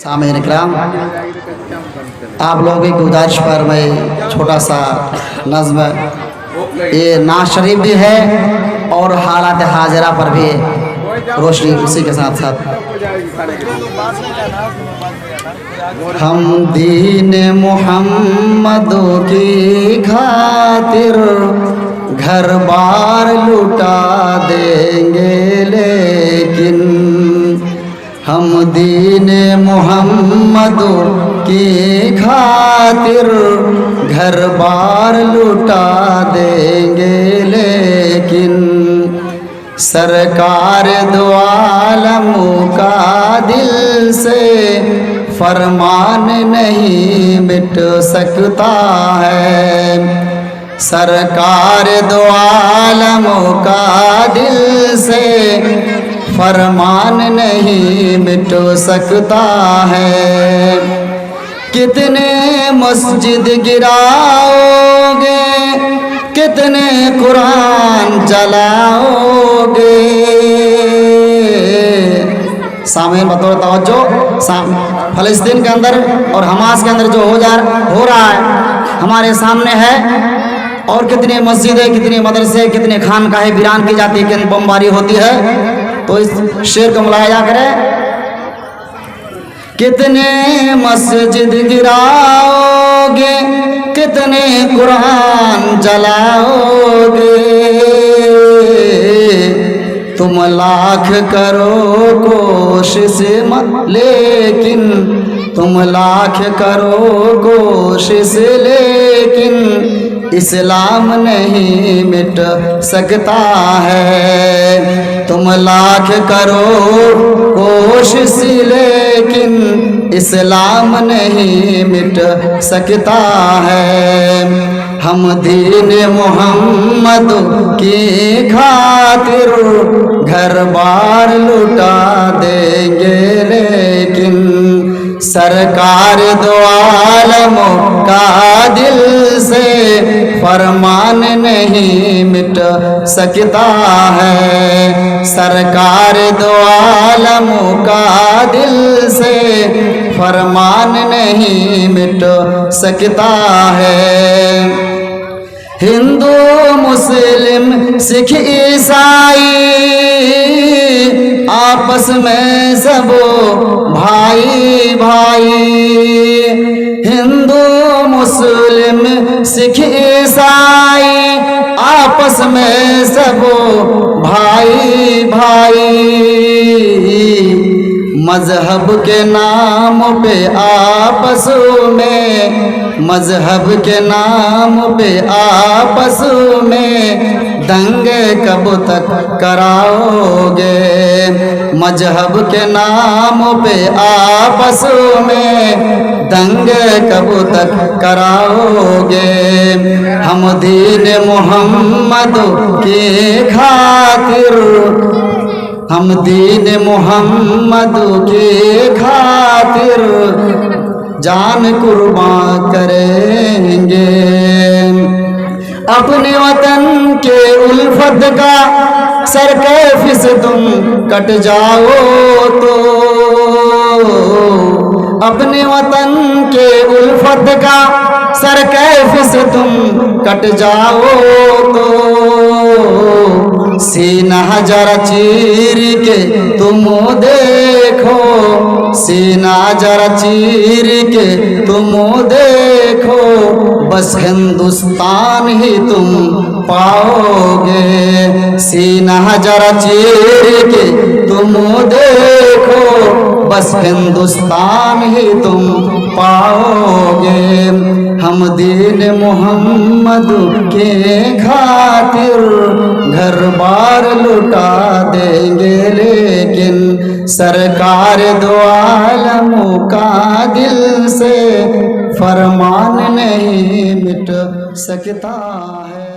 सामीन इकराम, आप लोगों की गुजारिश पर मैं छोटा सा नज़्म, ये नाज शरीफ भी है और हालात हाजरा पर भी रोशनी उसी के साथ साथ। हम दीन मोहम्मद की खातिर घर बार लुटा देंगे, लेकिन हम दीन मोहम्मद की खातिर घर बार लुटा देंगे, लेकिन सरकार दो आलम का दिल से फरमान नहीं मिट सकता है। सरकार दो आलम का दिल से फरमान नहीं मिट सकता है। कितने मस्जिद गिराओगे, कितने कुरान जलाओगे। सामने बतौर तवज्जो, फलस्तीन के अंदर और हमास के अंदर जो हो रहा है हमारे सामने है, और कितनी मस्जिदें, कितने मदरसे, कितने खानकाहें वीरान की जाती है, कितनी बमबारी होती है। तो इस शेर को मुलाहिजा करें, कितने मस्जिद गिराओगे, कितने कुरान जलाओगे। तुम लाख करो कोशिश लेकिन, तुम लाख करो कोशिश लेकिन इस्लाम नहीं मिट सकता है। तुम लाख करो कोशिश लेकिन इस्लाम नहीं मिट सकता है। हम दीन मोहम्मद की खातिर घर बार लुटा देंगे, लेकिन सरकार दो आलमों का दिल से फरमान नहीं मिट सकता है। सरकार दो आलमों का दिल से फरमान नहीं मिट सकता है। हिंदू मुस्लिम सिख ईसाई आपस में सब भाई भाई। हिंदू मुस्लिम सिख ईसाई आपस में सब भाई भाई। मजहब के नाम पे आपस में, मजहब के नाम पे आपस में दंगे कब तक कराओगे। मजहब के नाम पे आपस में दंगे कब तक कराओगे। हम दीन मोहम्मद की खातिर, हम दीन मोहम्मद की खातिर जान कुर्बान करेंगे। अपने वतन के उल्फत का सर कैफी से तुम कट जाओ तो, अपने वतन के उल्फत का सर कैफी से तुम कट जाओ तो, सीना जरा चीर के तुम देखो, सीना जरा चीर के तुम देखो, बस हिंदुस्तान ही तुम पाओगे। सीना जरा चीर के तुम देखो, बस हिंदुस्तान ही तुम पाओगे। हम दीन मोहम्मद के खातिर घर बार लुटा देंगे, लेकिन सरकार दो आलमों का दिल से फरमान नहीं मिट सकता है।